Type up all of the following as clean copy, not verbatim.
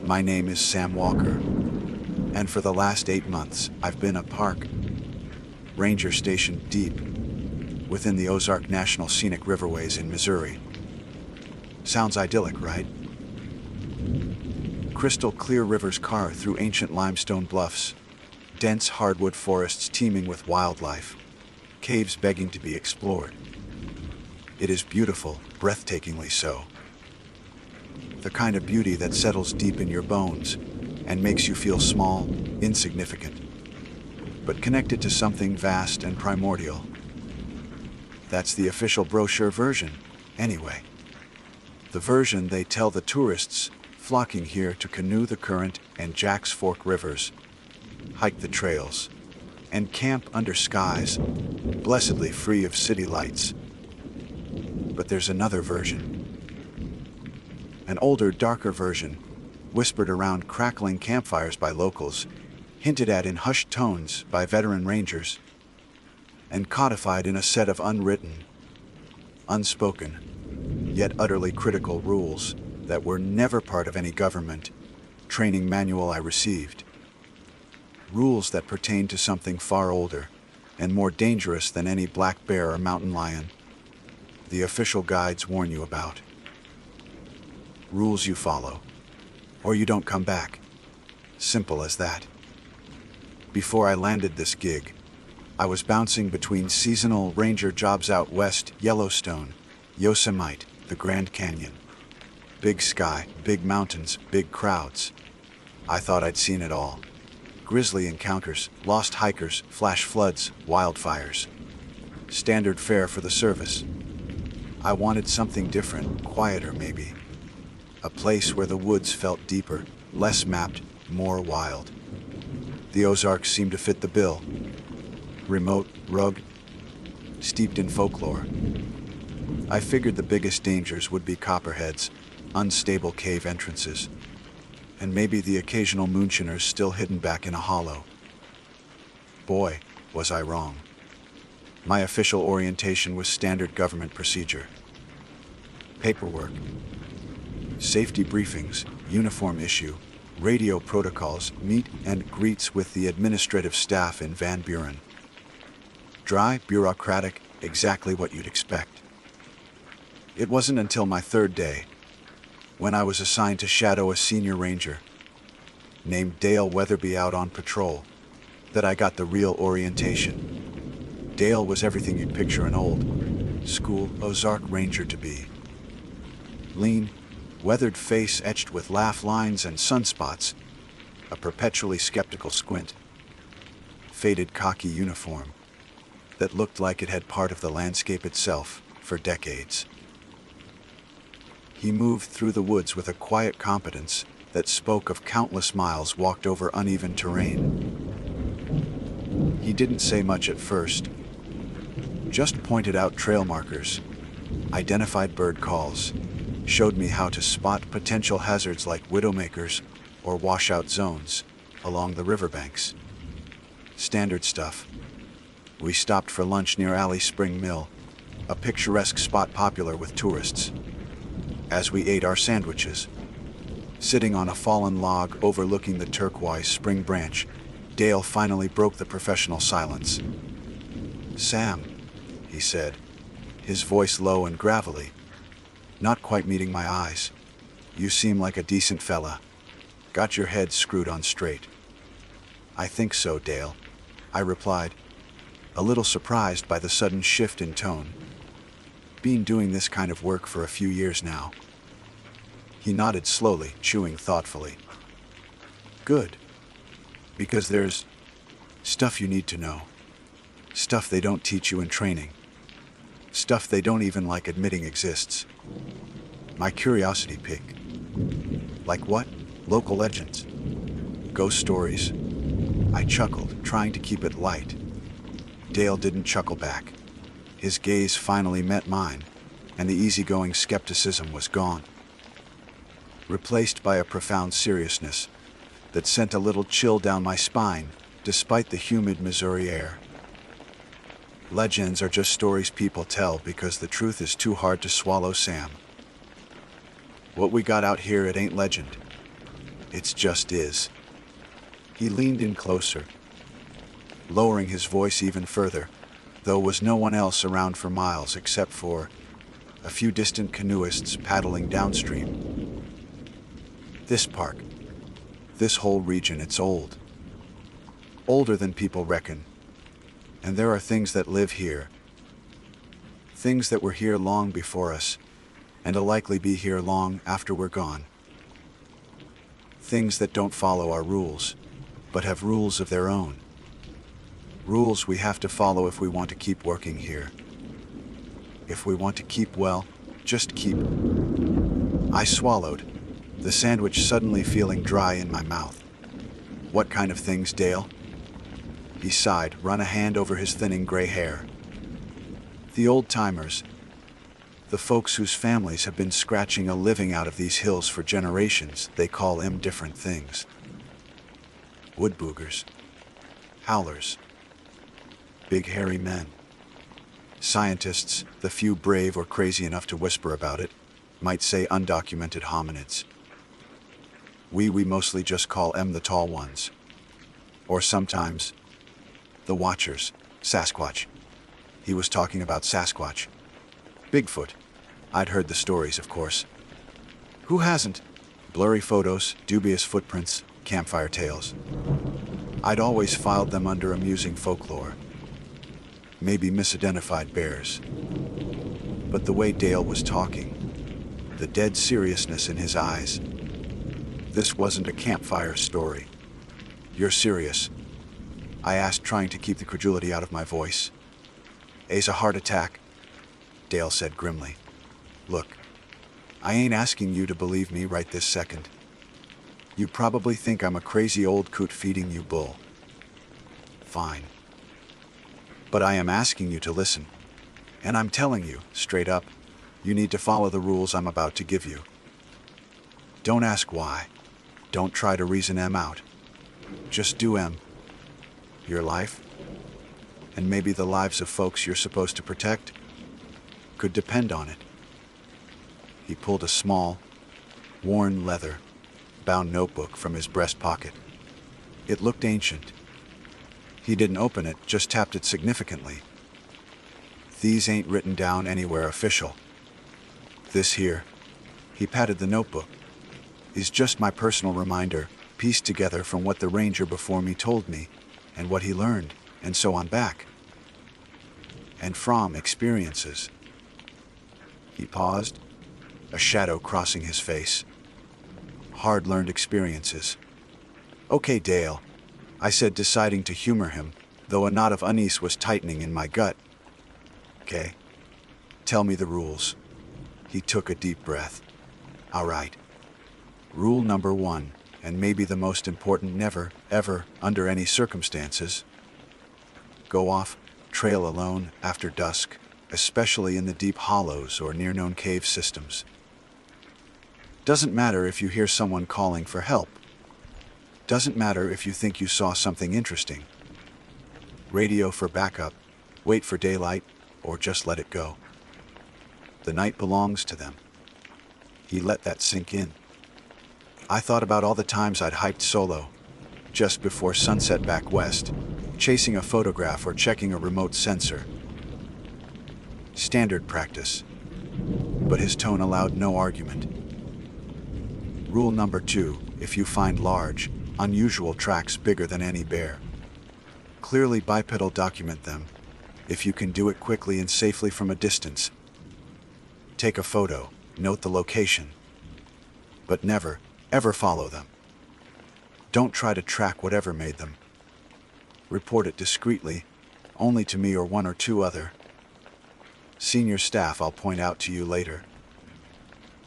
My name is Sam Walker, and for the last 8 months, I've been a park ranger stationed deep within the Ozark National Scenic Riverways in Missouri. Sounds idyllic, right? Crystal clear rivers carve through ancient limestone bluffs, dense hardwood forests teeming with wildlife, caves begging to be explored. It is beautiful, breathtakingly so. The kind of beauty that settles deep in your bones and makes you feel small, insignificant, but connected to something vast and primordial. That's the official brochure version, anyway. The version they tell the tourists flocking here to canoe the Current and Jack's Fork rivers, hike the trails, and camp under skies blessedly free of city lights. But there's another version. An older, darker version, whispered around crackling campfires by locals, hinted at in hushed tones by veteran rangers, and codified in a set of unwritten, unspoken, yet utterly critical rules that were never part of any government training manual I received. Rules that pertain to something far older and more dangerous than any black bear or mountain lion the official guides warn you about. Rules you follow, or you don't come back. Simple as that. Before I landed this gig, I was bouncing between seasonal ranger jobs out west, Yellowstone, Yosemite, the Grand Canyon. Big sky, big mountains, big crowds. I thought I'd seen it all. Grisly encounters, lost hikers, flash floods, wildfires. Standard fare for the service. I wanted something different, quieter maybe. A place where the woods felt deeper, less mapped, more wild. The Ozarks seemed to fit the bill. Remote, rugged, steeped in folklore. I figured the biggest dangers would be copperheads, unstable cave entrances, and maybe the occasional moonshiners still hidden back in a hollow. Boy, was I wrong. My official orientation was standard government procedure. Paperwork, safety briefings, uniform issue, radio protocols, meet and greets with the administrative staff in Van Buren. Dry, bureaucratic, exactly what you'd expect. It wasn't until my 3rd day, when I was assigned to shadow a senior ranger named Dale Weatherby out on patrol, that I got the real orientation. Dale was everything you'd picture an old school Ozark ranger to be. Lean, weathered face etched with laugh lines and sunspots, a perpetually skeptical squint. Faded khaki uniform that looked like it had part of the landscape itself for decades. He moved through the woods with a quiet competence that spoke of countless miles walked over uneven terrain. He didn't say much at first, just pointed out trail markers, identified bird calls, showed me how to spot potential hazards like widowmakers or washout zones along the riverbanks. Standard stuff. We stopped for lunch near Alley Spring Mill, a picturesque spot popular with tourists. As we ate our sandwiches, sitting on a fallen log overlooking the turquoise spring branch, Dale finally broke the professional silence. "Sam," he said, his voice low and gravelly, not quite meeting my eyes. "You seem like a decent fella. Got your head screwed on straight." "I think so, Dale," I replied, a little surprised by the sudden shift in tone. Been doing this kind of work for a few years now. He nodded slowly, chewing thoughtfully. "Good. Because there's stuff you need to know. Stuff they don't teach you in training. Stuff they don't even like admitting exists." My curiosity piqued. "Like what? Local legends? Ghost stories?" I chuckled, trying to keep it light. Dale didn't chuckle back. His gaze finally met mine, and the easygoing skepticism was gone, replaced by a profound seriousness that sent a little chill down my spine despite the humid Missouri air. "Legends are just stories people tell because the truth is too hard to swallow, Sam. What we got out here, it ain't legend. It's just is. He leaned in closer, lowering his voice even further, though was no one else around for miles except for a few distant canoeists paddling downstream. This park, this whole region, it's old. Older than people reckon. And there are things that live here. Things that were here long before us, and will likely be here long after we're gone. Things that don't follow our rules, but have rules of their own. Rules we have to follow if we want to keep working here. If we want to keep, well, just keep. I swallowed, the sandwich suddenly feeling dry in my mouth. What kind of things, Dale? He sighed, run a hand over his thinning gray hair. The old-timers, the folks whose families have been scratching a living out of these hills for generations, they call them different things. Woodboogers, howlers, big hairy men. Scientists, the few brave or crazy enough to whisper about it, might say undocumented hominids. We mostly just call them the tall ones. Or sometimes, the Watchers, Sasquatch. He was talking about Sasquatch. Bigfoot. I'd heard the stories, of course. Who hasn't? Blurry photos, dubious footprints, campfire tales. I'd always filed them under amusing folklore. Maybe misidentified bears. But the way Dale was talking, the dead seriousness in his eyes. This wasn't a campfire story. You're serious? I asked, trying to keep the credulity out of my voice. A's a heart attack, Dale said grimly. Look, I ain't asking you to believe me right this second. You probably think I'm a crazy old coot feeding you bull. Fine. But I am asking you to listen. And I'm telling you, straight up, you need to follow the rules I'm about to give you. Don't ask why. Don't try to reason them out. Just do them. Your life, and maybe the lives of folks you're supposed to protect, could depend on it. He pulled a small, worn leather, bound notebook from his breast pocket. It looked ancient. He didn't open it, just tapped it significantly. These ain't written down anywhere official. This here, he patted the notebook, is just my personal reminder, pieced together from what the ranger before me told me, and what he learned, and so on back. And from experiences. He paused, a shadow crossing his face. Hard-learned experiences. Okay, Dale, I said, deciding to humor him, though a knot of unease was tightening in my gut. Okay. Tell me the rules. He took a deep breath. All right. Rule number 1, and maybe the most important: never, ever, under any circumstances, go off trail alone after dusk, especially in the deep hollows or near known cave systems. Doesn't matter if you hear someone calling for help. Doesn't matter if you think you saw something interesting. Radio for backup, wait for daylight, or just let it go. The night belongs to them. He let that sink in. I thought about all the times I'd hiked solo, just before sunset back west, chasing a photograph or checking a remote sensor. Standard practice. But his tone allowed no argument. Rule number 2, if you find large, unusual tracks bigger than any bear, clearly bipedal, document them, if you can do it quickly and safely from a distance. Take a photo, note the location, but never, ever follow them. Don't try to track whatever made them. Report it discreetly, only to me or 1 or 2 other senior staff I'll point out to you later.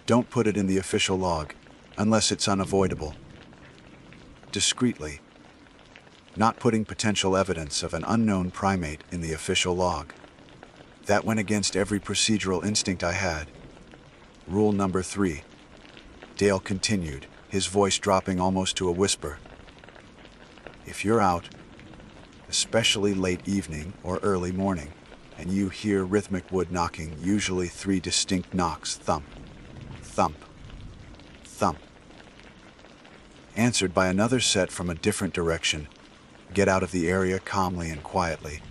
Don't put it in the official log, unless it's unavoidable. Discreetly. Not putting potential evidence of an unknown primate in the official log. That went against every procedural instinct I had. Rule number 3. Dale continued, his voice dropping almost to a whisper. If you're out, especially late evening or early morning, and you hear rhythmic wood knocking, usually 3 distinct knocks, thump, thump, thump, answered by another set from a different direction. Get out of the area calmly and quietly.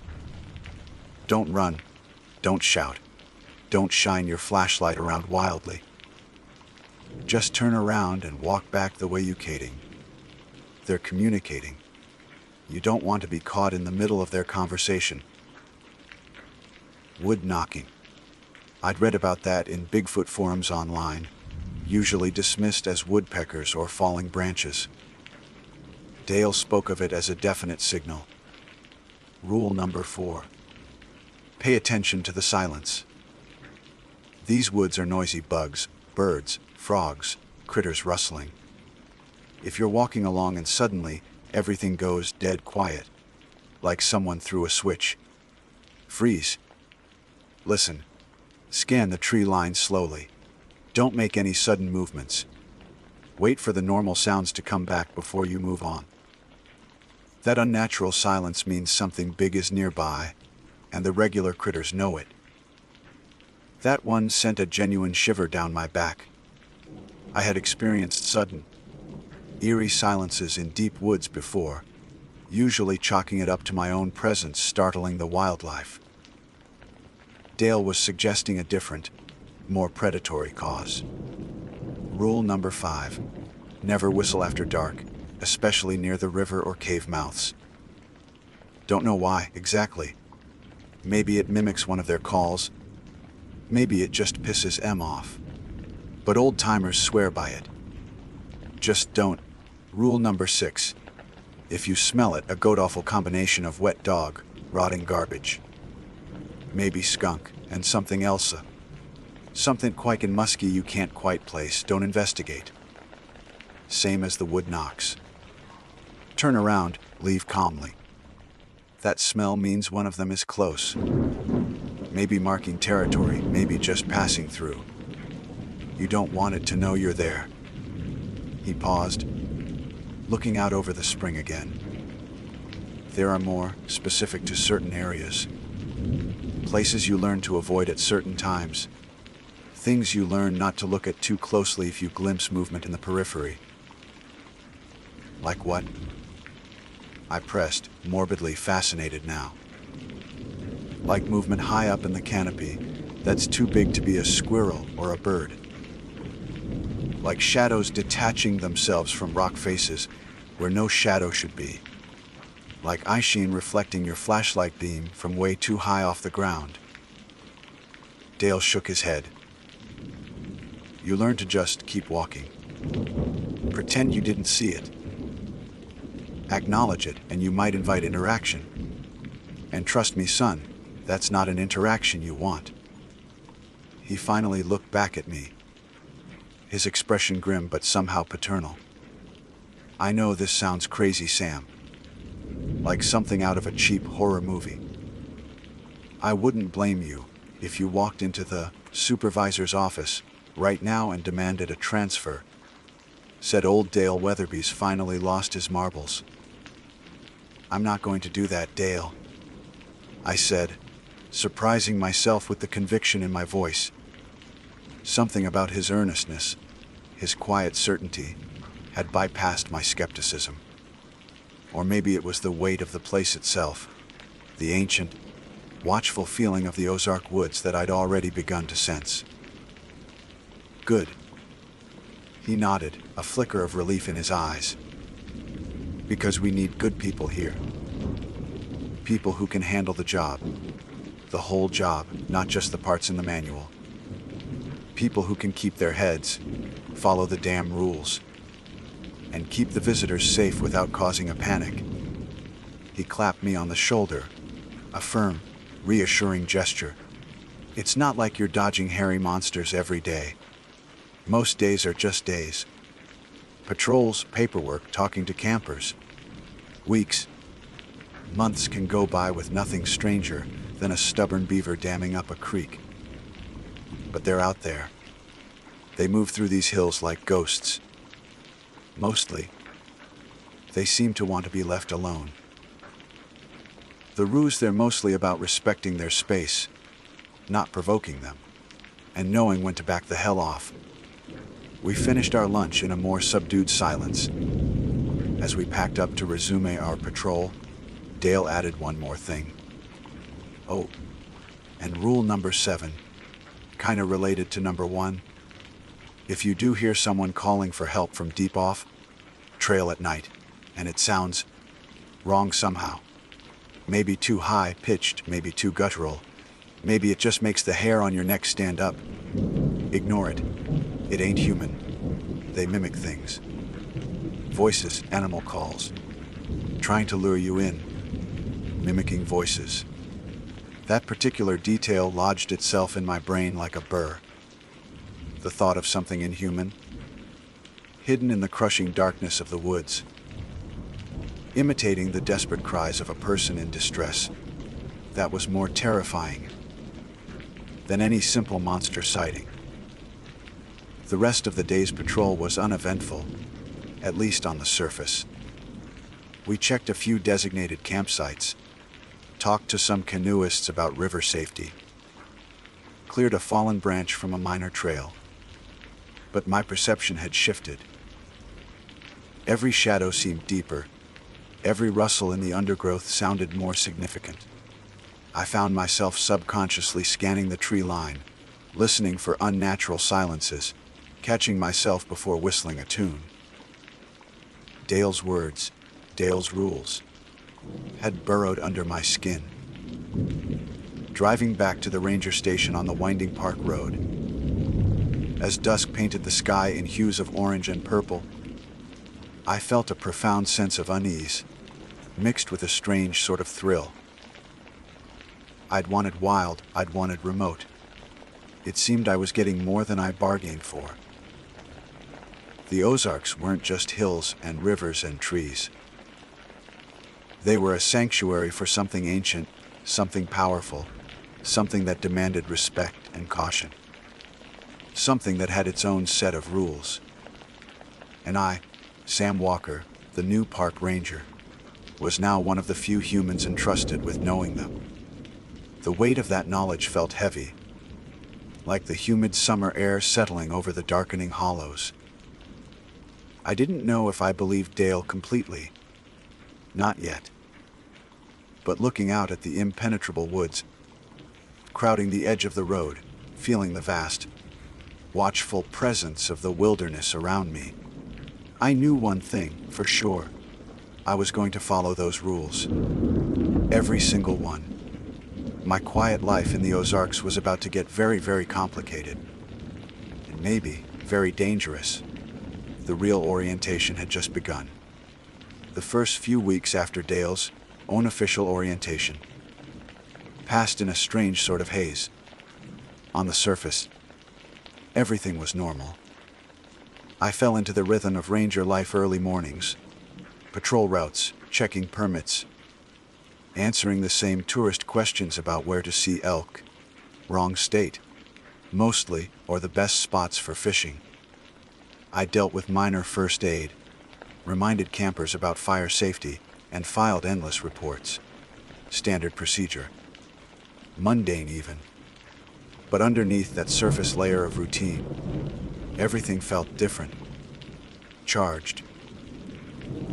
Don't run. Don't shout. Don't shine your flashlight around wildly. Just turn around and walk back the way you came. They're communicating. You don't want to be caught in the middle of their conversation. Wood knocking. I'd read about that in Bigfoot forums online, usually dismissed as woodpeckers or falling branches. Dale spoke of it as a definite signal. Rule number 4. Pay attention to the silence. These woods are noisy bugs, birds, frogs, critters rustling. If you're walking along and suddenly everything goes dead quiet, like someone threw a switch, freeze. Listen. Scan the tree line slowly. Don't make any sudden movements. Wait for the normal sounds to come back before you move on. That unnatural silence means something big is nearby, and the regular critters know it. That one sent a genuine shiver down my back. I had experienced sudden, eerie silences in deep woods before, usually chalking it up to my own presence startling the wildlife. Dale was suggesting a different, more predatory cause. Rule number 5. Never whistle after dark, especially near the river or cave mouths. Don't know why, exactly. Maybe it mimics one of their calls. Maybe it just pisses M off. But old-timers swear by it. Just don't. Rule number 6. If you smell it, a god-awful combination of wet dog, rotting garbage. Maybe skunk, and something else. Something quite and musky you can't quite place, don't investigate. Same as the wood knocks. Turn around, leave calmly. That smell means one of them is close. Maybe marking territory, maybe just passing through. You don't want it to know you're there. He paused, looking out over the spring again. There are more, specific to certain areas. Places you learn to avoid at certain times. Things you learn not to look at too closely if you glimpse movement in the periphery. Like what? I pressed, morbidly fascinated now. Like movement high up in the canopy, that's too big to be a squirrel or a bird. Like shadows detaching themselves from rock faces where no shadow should be. Like eye sheen reflecting your flashlight beam from way too high off the ground. Dale shook his head. You learn to just keep walking. Pretend you didn't see it. Acknowledge it, and you might invite interaction. And trust me, son, that's not an interaction you want. He finally looked back at me, his expression grim but somehow paternal. I know this sounds crazy, Sam. Like something out of a cheap horror movie. I wouldn't blame you if you walked into the supervisor's office right now and demanded a transfer, said old Dale Weatherby's finally lost his marbles. I'm not going to do that, Dale, I said, surprising myself with the conviction in my voice. Something about his earnestness, his quiet certainty, had bypassed my skepticism. Or maybe it was the weight of the place itself, the ancient, watchful feeling of the Ozark woods that I'd already begun to sense. Good. He nodded, a flicker of relief in his eyes. Because we need good people here. People who can handle the job. The whole job, not just the parts in the manual. People who can keep their heads, follow the damn rules, and keep the visitors safe without causing a panic. He clapped me on the shoulder, a firm, reassuring gesture. It's not like you're dodging hairy monsters every day. Most days are just days. Patrols, paperwork, talking to campers. Weeks, months can go by with nothing stranger than a stubborn beaver damming up a creek. But they're out there. They move through these hills like ghosts. Mostly, they seem to want to be left alone. The ruse, they're mostly about respecting their space, not provoking them, and knowing when to back the hell off. We finished our lunch in a more subdued silence, As we packed up to resume our patrol, Dale added one more thing. Oh, and rule number 7, kinda related to number 1. If you do hear someone calling for help from deep off, trail at night, and it sounds wrong somehow. Maybe too high-pitched, maybe too guttural, maybe it just makes the hair on your neck stand up. Ignore it. It ain't human. They mimic things. Voices, animal calls. Trying to lure you in. Mimicking voices. That particular detail lodged itself in my brain like a burr. The thought of something inhuman, hidden in the crushing darkness of the woods, imitating the desperate cries of a person in distress, that was more terrifying than any simple monster sighting. The rest of the day's patrol was uneventful, at least on the surface. We checked a few designated campsites, talked to some canoeists about river safety, cleared a fallen branch from a minor trail. But my perception had shifted. Every shadow seemed deeper. Every rustle in the undergrowth sounded more significant. I found myself subconsciously scanning the tree line, listening for unnatural silences, catching myself before whistling a tune. Dale's words, Dale's rules, had burrowed under my skin. Driving back to the ranger station on the winding park road, as dusk painted the sky in hues of orange and purple, I felt a profound sense of unease, mixed with a strange sort of thrill. I'd wanted wild, I'd wanted remote. It seemed I was getting more than I bargained for. The Ozarks weren't just hills and rivers and trees. They were a sanctuary for something ancient, something powerful, something that demanded respect and caution. Something that had its own set of rules. And I, Sam Walker, the new park ranger, was now one of the few humans entrusted with knowing them. The weight of that knowledge felt heavy, like the humid summer air settling over the darkening hollows. I didn't know if I believed Dale completely. Not yet. But looking out at the impenetrable woods, crowding the edge of the road, feeling the vast, watchful presence of the wilderness around me, I knew one thing for sure. I was going to follow those rules. Every single one. My quiet life in the Ozarks was about to get very, very complicated. And maybe very dangerous. The real orientation had just begun. The first few weeks after Dale's own official orientation passed in a strange sort of haze. On the surface, everything was normal. I fell into the rhythm of ranger life: early mornings, patrol routes, checking permits, answering the same tourist questions about where to see elk, wrong state, mostly, or the best spots for fishing. I dealt with minor first aid, reminded campers about fire safety, and filed endless reports. Standard procedure. Mundane even. But underneath that surface layer of routine, everything felt different. Charged.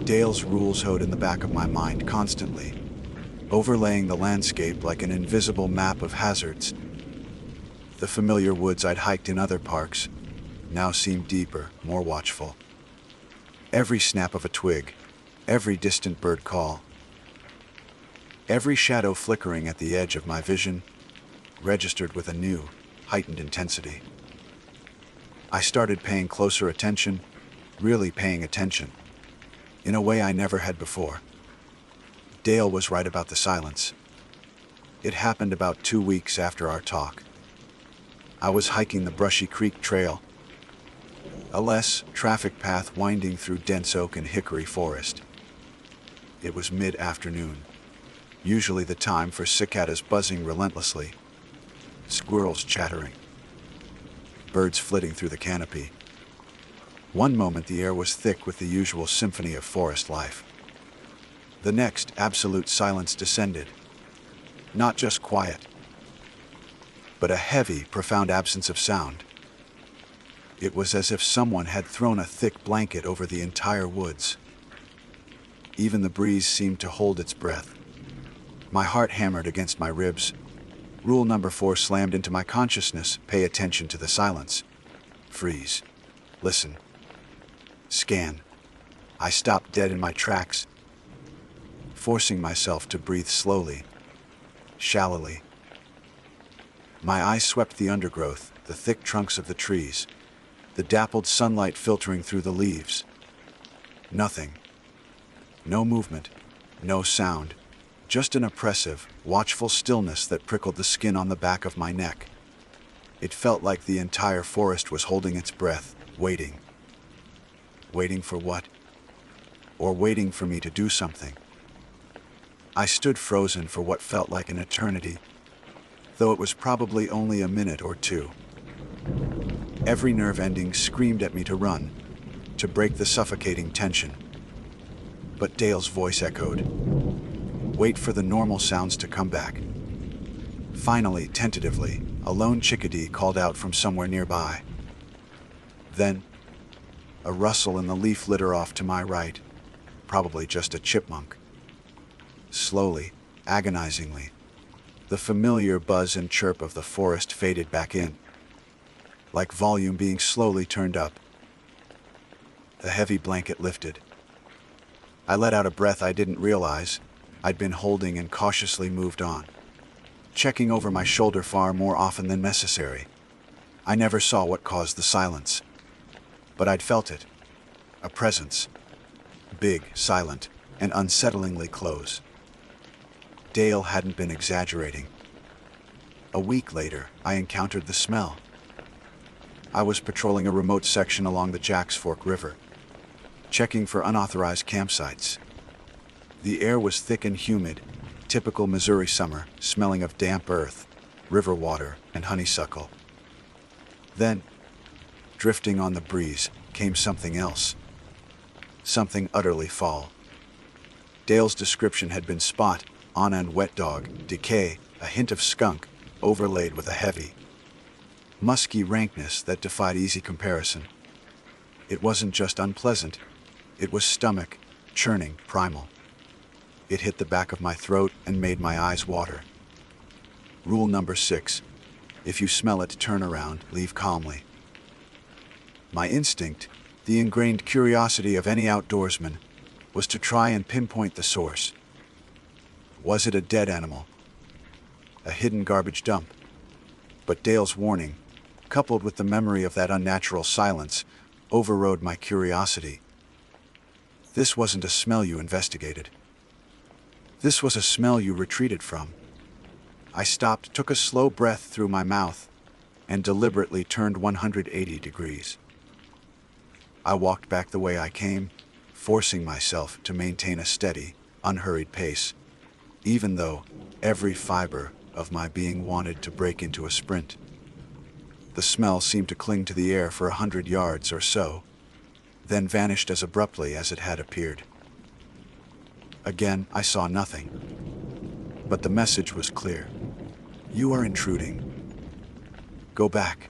Dale's rules hoed in the back of my mind constantly, overlaying the landscape like an invisible map of hazards. The familiar woods I'd hiked in other parks now seemed deeper, more watchful. Every snap of a twig, every distant bird call, every shadow flickering at the edge of my vision registered with a new, heightened intensity. I started paying closer attention, really paying attention, in a way I never had before. Dale was right about the silence. It happened about 2 weeks after our talk. I was hiking the Brushy Creek Trail, a less traffic path winding through dense oak and hickory forest. It was mid-afternoon, usually the time for cicadas buzzing relentlessly, squirrels chattering, birds flitting through the canopy. One moment the air was thick with the usual symphony of forest life. The next, absolute silence descended. Not just quiet, but a heavy, profound absence of sound. It was as if someone had thrown a thick blanket over the entire woods. Even the breeze seemed to hold its breath. My heart hammered against my ribs. Rule number 4 slammed into my consciousness. Pay attention to the silence. Freeze. Listen. Scan. I stopped dead in my tracks, forcing myself to breathe slowly, shallowly. My eyes swept the undergrowth, the thick trunks of the trees, the dappled sunlight filtering through the leaves. Nothing. No movement, no sound, just an oppressive, watchful stillness that prickled the skin on the back of my neck. It felt like the entire forest was holding its breath, waiting. Waiting for what? Or waiting for me to do something. I stood frozen for what felt like an eternity, though it was probably only a minute or two. Every nerve ending screamed at me to run, to break the suffocating tension. But Dale's voice echoed. Wait for the normal sounds to come back. Finally, tentatively, a lone chickadee called out from somewhere nearby. Then, a rustle in the leaf litter off to my right, probably just a chipmunk. Slowly, agonizingly, the familiar buzz and chirp of the forest faded back in, like volume being slowly turned up. The heavy blanket lifted. I let out a breath I didn't realize I'd been holding and cautiously moved on, checking over my shoulder far more often than necessary. I never saw what caused the silence, but I'd felt it. A presence. Big, silent, and unsettlingly close. Dale hadn't been exaggerating. A week later, I encountered the smell. I was patrolling a remote section along the Jacks Fork River, checking for unauthorized campsites. The air was thick and humid, typical Missouri summer, smelling of damp earth, river water, and honeysuckle. Then, drifting on the breeze, came something else. Something utterly foul. Dale's description had been spot, on and wet dog, decay, a hint of skunk, overlaid with a heavy, musky rankness that defied easy comparison. It wasn't just unpleasant, it was stomach, churning, primal. It hit the back of my throat and made my eyes water. Rule number 6. If you smell it, turn around, leave calmly. My instinct, the ingrained curiosity of any outdoorsman, was to try and pinpoint the source. Was it a dead animal? A hidden garbage dump? But Dale's warning, coupled with the memory of that unnatural silence, overrode my curiosity. This wasn't a smell you investigated. This was a smell you retreated from. I stopped, took a slow breath through my mouth, and deliberately turned 180 degrees. I walked back the way I came, forcing myself to maintain a steady, unhurried pace, even though every fiber of my being wanted to break into a sprint. The smell seemed to cling to the air for 100 yards or so, then vanished as abruptly as it had appeared. Again, I saw nothing, but the message was clear. You are intruding. Go back.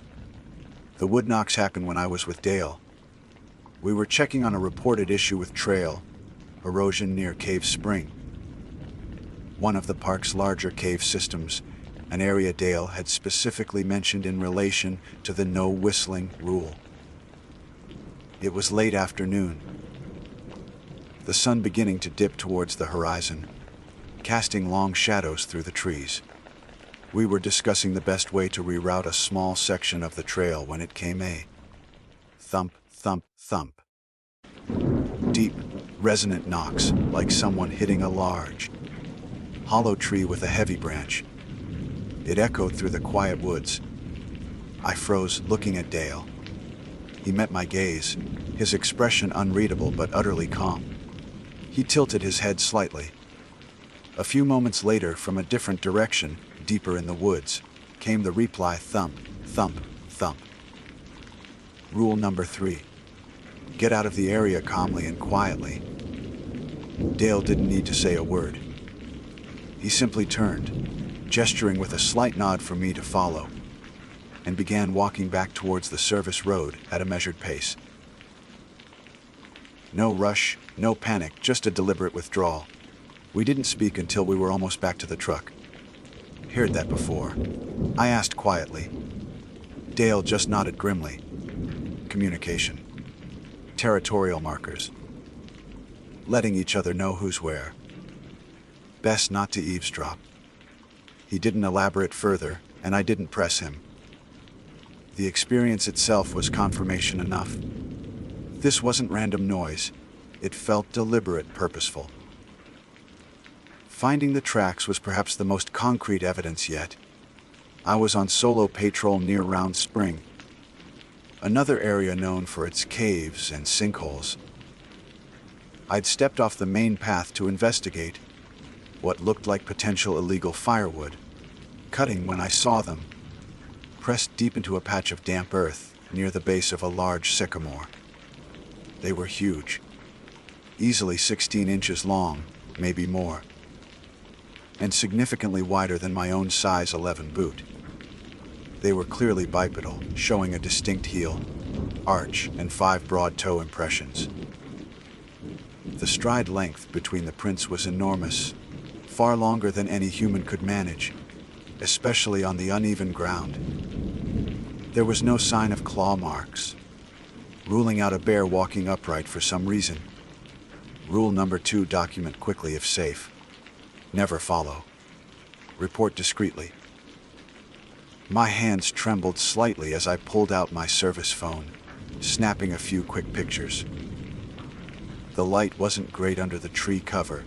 The wood knocks happened when I was with Dale. We were checking on a reported issue with trail erosion near Cave Spring, one of the park's larger cave systems, an area Dale had specifically mentioned in relation to the no whistling rule. It was late afternoon, the sun beginning to dip towards the horizon, casting long shadows through the trees. We were discussing the best way to reroute a small section of the trail when it came a thump, thump, thump. Deep, resonant knocks, like someone hitting a large, hollow tree with a heavy branch. It echoed through the quiet woods. I froze, looking at Dale. He met my gaze, his expression unreadable but utterly calm. He tilted his head slightly. A few moments later, from a different direction, deeper in the woods, came the reply thump, thump, thump. Rule number 3. Get out of the area calmly and quietly. Dale didn't need to say a word. He simply turned, gesturing with a slight nod for me to follow, and began walking back towards the service road at a measured pace. No rush, no panic, just a deliberate withdrawal. We didn't speak until we were almost back to the truck. Heard that before? I asked quietly. Dale just nodded grimly. Communication. Territorial markers. Letting each other know who's where. Best not to eavesdrop. He didn't elaborate further, and I didn't press him. The experience itself was confirmation enough. This wasn't random noise. It felt deliberate, purposeful. Finding the tracks was perhaps the most concrete evidence yet. I was on solo patrol near Round Spring, another area known for its caves and sinkholes. I'd stepped off the main path to investigate what looked like potential illegal firewood, cutting when I saw them, pressed deep into a patch of damp earth near the base of a large sycamore. They were huge, easily 16 inches long, maybe more, and significantly wider than my own size 11 boot. They were clearly bipedal, showing a distinct heel, arch, and 5 broad toe impressions. The stride length between the prints was enormous, far longer than any human could manage, especially on the uneven ground. There was no sign of claw marks, ruling out a bear walking upright for some reason. Rule number 2: document quickly if safe. Never follow. Report discreetly. My hands trembled slightly as I pulled out my service phone, snapping a few quick pictures. The light wasn't great under the tree cover,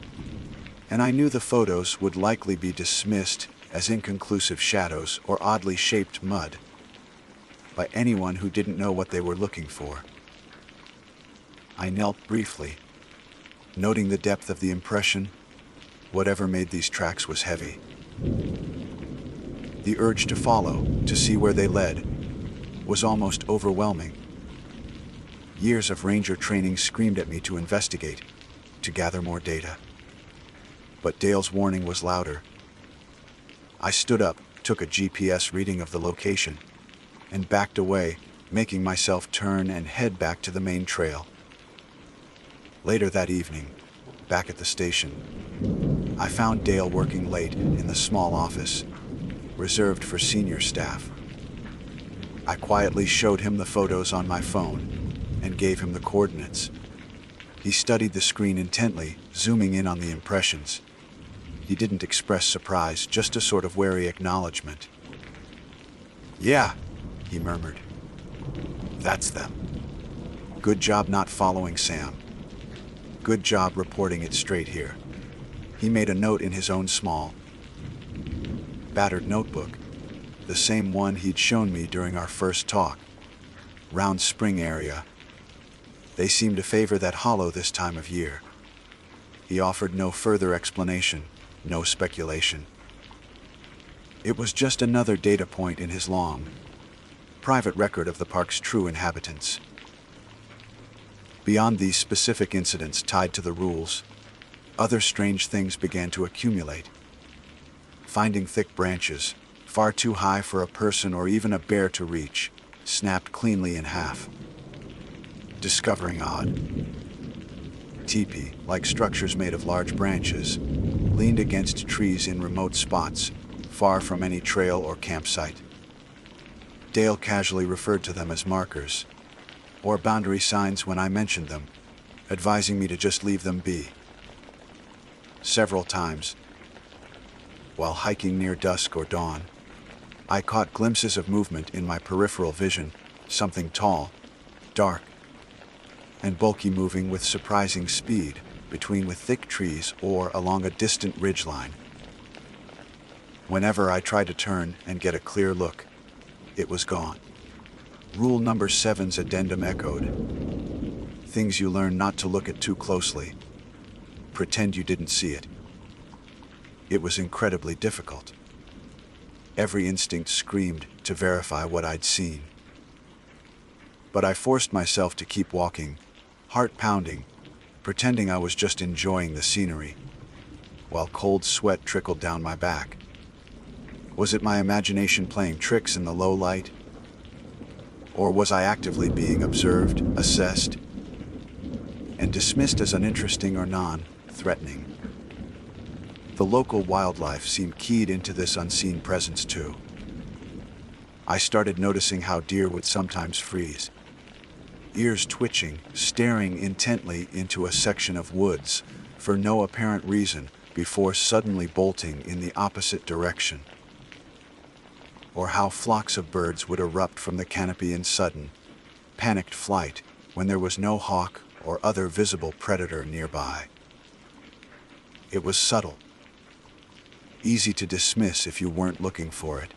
and I knew the photos would likely be dismissed as inconclusive shadows or oddly shaped mud by anyone who didn't know what they were looking for. I knelt briefly, noting the depth of the impression. Whatever made these tracks was heavy. The urge to follow, to see where they led, was almost overwhelming. Years of ranger training screamed at me to investigate, to gather more data. But Dale's warning was louder. I stood up, took a GPS reading of the location, and backed away, making myself turn and head back to the main trail. Later that evening, back at the station, I found Dale working late in the small office, reserved for senior staff. I quietly showed him the photos on my phone and gave him the coordinates. He studied the screen intently, zooming in on the impressions. He didn't express surprise, just a sort of wary acknowledgement. "Yeah," he murmured. "That's them. Good job not following Sam. Good job reporting it straight here." He made a note in his own small, battered notebook, the same one he'd shown me during our first talk. Round Spring area. They seemed to favor that hollow this time of year. He offered no further explanation, no speculation. It was just another data point in his long, private record of the park's true inhabitants. Beyond these specific incidents tied to the rules, other strange things began to accumulate. Finding thick branches, far too high for a person or even a bear to reach, snapped cleanly in half. Discovering odd, teepee-like structures made of large branches, leaned against trees in remote spots, far from any trail or campsite. Dale casually referred to them as markers, or boundary signs when I mentioned them, advising me to just leave them be. Several times, while hiking near dusk or dawn, I caught glimpses of movement in my peripheral vision, something tall, dark, and bulky moving with surprising speed between with thick trees or along a distant ridgeline. Whenever I tried to turn and get a clear look, it was gone. Rule number 7's addendum echoed. Things you learn not to look at too closely. Pretend you didn't see it. It was incredibly difficult. Every instinct screamed to verify what I'd seen. But I forced myself to keep walking, heart pounding, pretending I was just enjoying the scenery, while cold sweat trickled down my back. Was it my imagination playing tricks in the low light? Or was I actively being observed, assessed, and dismissed as uninteresting or non-threatening. The local wildlife seemed keyed into this unseen presence too. I started noticing how deer would sometimes freeze, ears twitching, staring intently into a section of woods for no apparent reason before suddenly bolting in the opposite direction. Or how flocks of birds would erupt from the canopy in sudden, panicked flight when there was no hawk or other visible predator nearby. It was subtle, easy to dismiss if you weren't looking for it,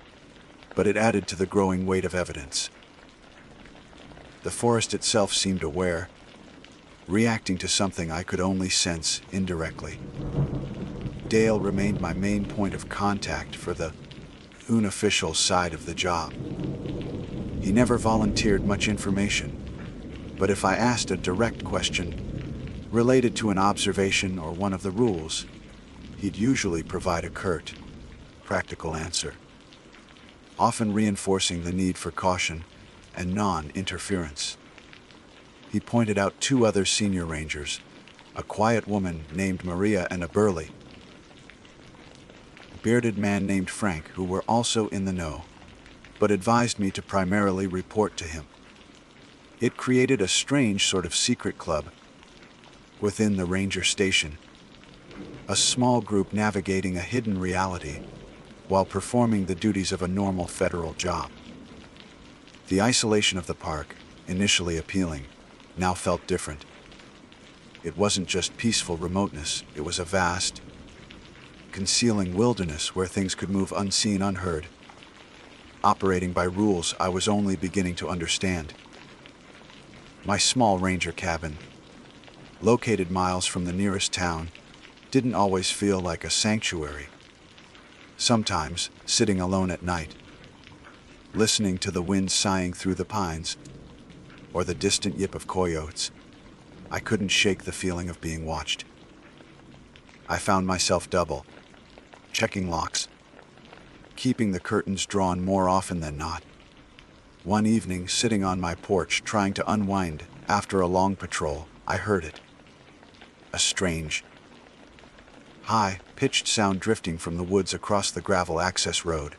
but it added to the growing weight of evidence. The forest itself seemed aware, reacting to something I could only sense indirectly. Dale remained my main point of contact for the unofficial side of the job. He never volunteered much information, but if I asked a direct question related to an observation or one of the rules, he'd usually provide a curt, practical answer, often reinforcing the need for caution and non-interference. He pointed out two other senior rangers, a quiet woman named Maria and a burly, bearded man named Frank, who were also in the know, but advised me to primarily report to him. It created a strange sort of secret club within the ranger station, a small group navigating a hidden reality while performing the duties of a normal federal job. The isolation of the park, initially appealing, now felt different. It wasn't just peaceful remoteness, it was a vast, concealing wilderness where things could move unseen, unheard, operating by rules I was only beginning to understand. My small ranger cabin, located miles from the nearest town, didn't always feel like a sanctuary. Sometimes, sitting alone at night, listening to the wind sighing through the pines, or the distant yip of coyotes, I couldn't shake the feeling of being watched. I found myself double, checking locks, keeping the curtains drawn more often than not. One evening, sitting on my porch trying to unwind after a long patrol, I heard it. A strange, high-pitched sound drifting from the woods across the gravel access road.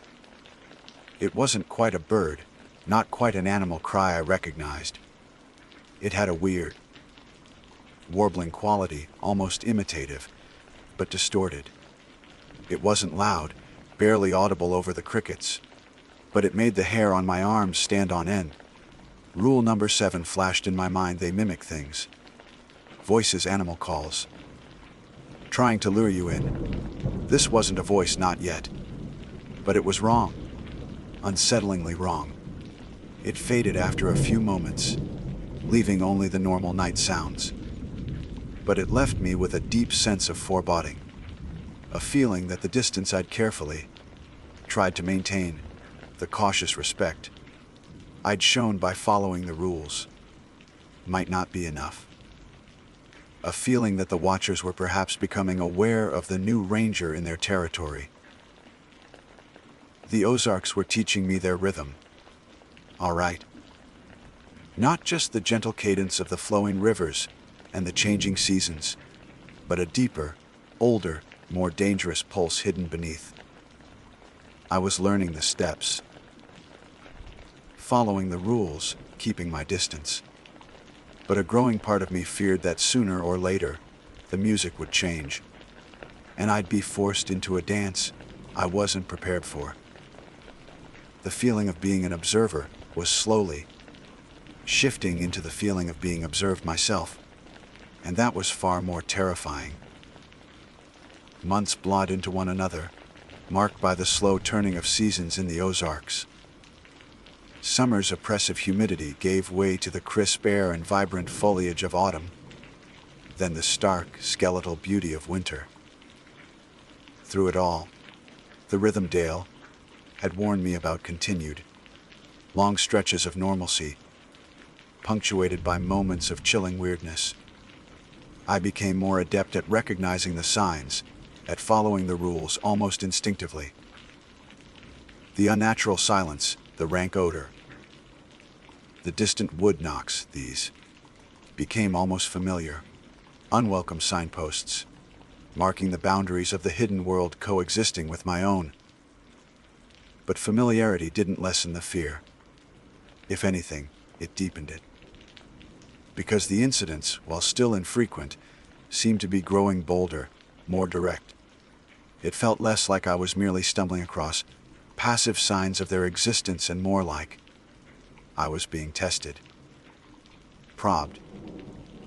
It wasn't quite a bird, not quite an animal cry I recognized. It had a weird, warbling quality, almost imitative, but distorted. It wasn't loud, barely audible over the crickets, but it made the hair on my arms stand on end. Rule number 7 flashed in my mind: they mimic things. Voices, animal calls, trying to lure you in. This wasn't a voice, not yet. But it was wrong. Unsettlingly wrong. It faded after a few moments, leaving only the normal night sounds. But it left me with a deep sense of foreboding, a feeling that the distance I'd carefully tried to maintain, the cautious respect I'd shown by following the rules, might not be enough. A feeling that the watchers were perhaps becoming aware of the new ranger in their territory. The Ozarks were teaching me their rhythm. All right. Not just the gentle cadence of the flowing rivers and the changing seasons, but a deeper, older, more dangerous pulse hidden beneath. I was learning the steps, following the rules, keeping my distance. But a growing part of me feared that sooner or later, the music would change, and I'd be forced into a dance I wasn't prepared for. The feeling of being an observer was slowly shifting into the feeling of being observed myself, and that was far more terrifying. Months blot into one another, marked by the slow turning of seasons in the Ozarks. Summer's oppressive humidity gave way to the crisp air and vibrant foliage of autumn, then the stark, skeletal beauty of winter. Through it all, the rhythm Dale had warned me about continued. Long stretches of normalcy, punctuated by moments of chilling weirdness. I became more adept at recognizing the signs, at following the rules almost instinctively. The unnatural silence, the rank odor, the distant wood knocks, these became almost familiar, Unwelcome signposts, marking the boundaries of the hidden world coexisting with my own. But familiarity didn't lessen the fear. If anything, it deepened it. Because the incidents, while still infrequent, seemed to be growing bolder, more direct. It felt less like I was merely stumbling across passive signs of their existence and more like I was being tested. Probed.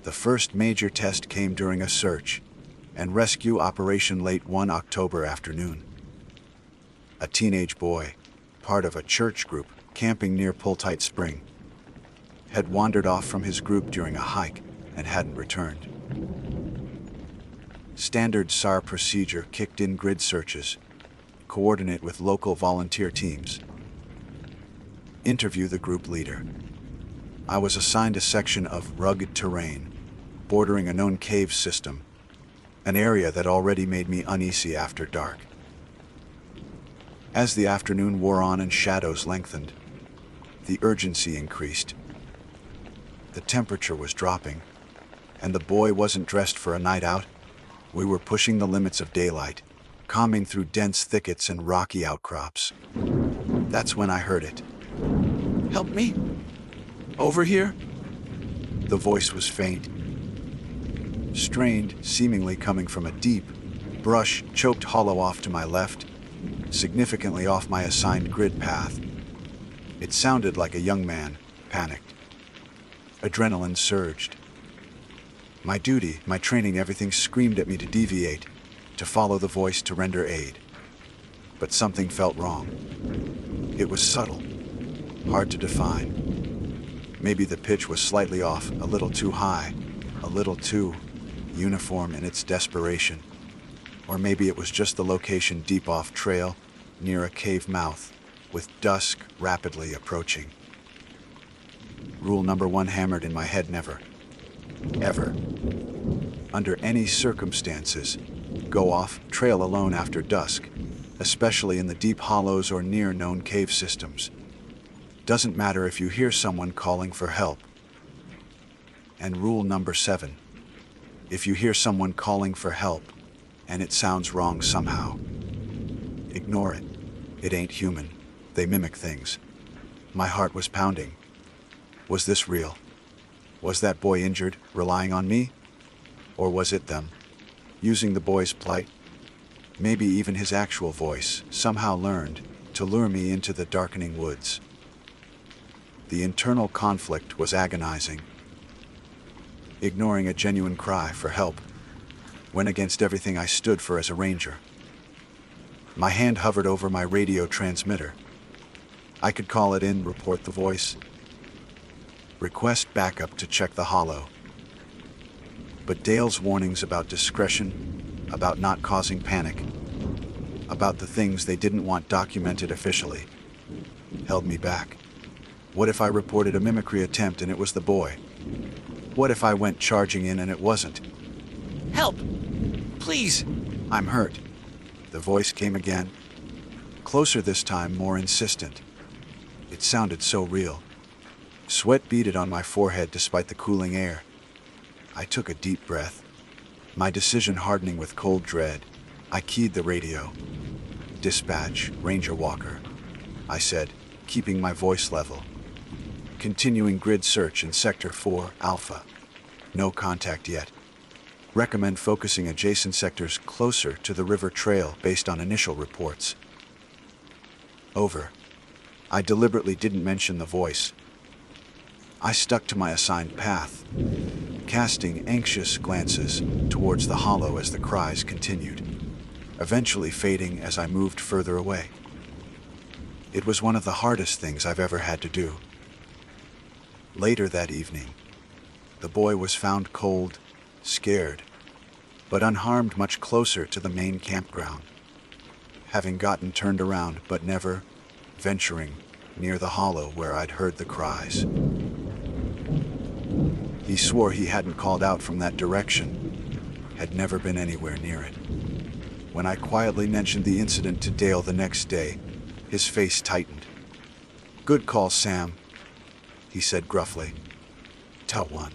The first major test came during a search and rescue operation late one October afternoon. A teenage boy, part of a church group camping near Pulltight Spring, had wandered off from his group during a hike and hadn't returned. Standard SAR procedure kicked in grid searches, coordinate with local volunteer teams. Interview the group leader. I was assigned a section of rugged terrain, bordering a known cave system, an area that already made me uneasy after dark. As the afternoon wore on and shadows lengthened, the urgency increased. The temperature was dropping, and the boy wasn't dressed for a night out. We were pushing the limits of daylight, combing through dense thickets and rocky outcrops. That's when I heard it. "Help me! Over here!" The voice was faint, strained, seemingly coming from a deep, brush-choked hollow off to my left, significantly off my assigned grid path. It sounded like a young man, panicked. Adrenaline surged. My duty, my training, everything screamed at me to deviate, to follow the voice, to render aid. But something felt wrong. It was subtle, hard to define. Maybe the pitch was slightly off, a little too high, a little too uniform in its desperation. Or maybe it was just the location deep off trail, near a cave mouth, with dusk rapidly approaching. Rule number 1 hammered in my head: never, ever, under any circumstances, go off trail alone after dusk, especially in the deep hollows or near known cave systems. Doesn't matter if you hear someone calling for help. And rule number 7, if you hear someone calling for help, and it sounds wrong somehow, ignore it. It ain't human. They mimic things. My heart was pounding. Was this real? Was that boy injured, relying on me? Or was it them, using the boy's plight, maybe even his actual voice, somehow learned, to lure me into the darkening woods? The internal conflict was agonizing. Ignoring a genuine cry for help went against everything I stood for as a ranger. My hand hovered over my radio transmitter. I could call it in, report the voice, request backup to check the hollow. But Dale's warnings about discretion, about not causing panic, about the things they didn't want documented officially, held me back. What if I reported a mimicry attempt and it was the boy? What if I went charging in and it wasn't? "Help! Please! I'm hurt." The voice came again, closer this time, more insistent. It sounded so real. Sweat beaded on my forehead despite the cooling air. I took a deep breath, my decision hardening with cold dread. I keyed the radio. "Dispatch, Ranger Walker," I said, keeping my voice level. "Continuing grid search in Sector 4, Alpha. No contact yet. Recommend focusing adjacent sectors closer to the river trail based on initial reports." Over. I deliberately didn't mention the voice. I stuck to my assigned path, casting anxious glances towards the hollow as the cries continued, eventually fading as I moved further away. It was one of the hardest things I've ever had to do. Later that evening, the boy was found cold, scared, but unharmed, much closer to the main campground, having gotten turned around but never venturing near the hollow where I'd heard the cries. He swore he hadn't called out from that direction, had never been anywhere near it. When I quietly mentioned the incident to Dale the next day, his face tightened. "Good call, Sam," he said gruffly. "Tell one.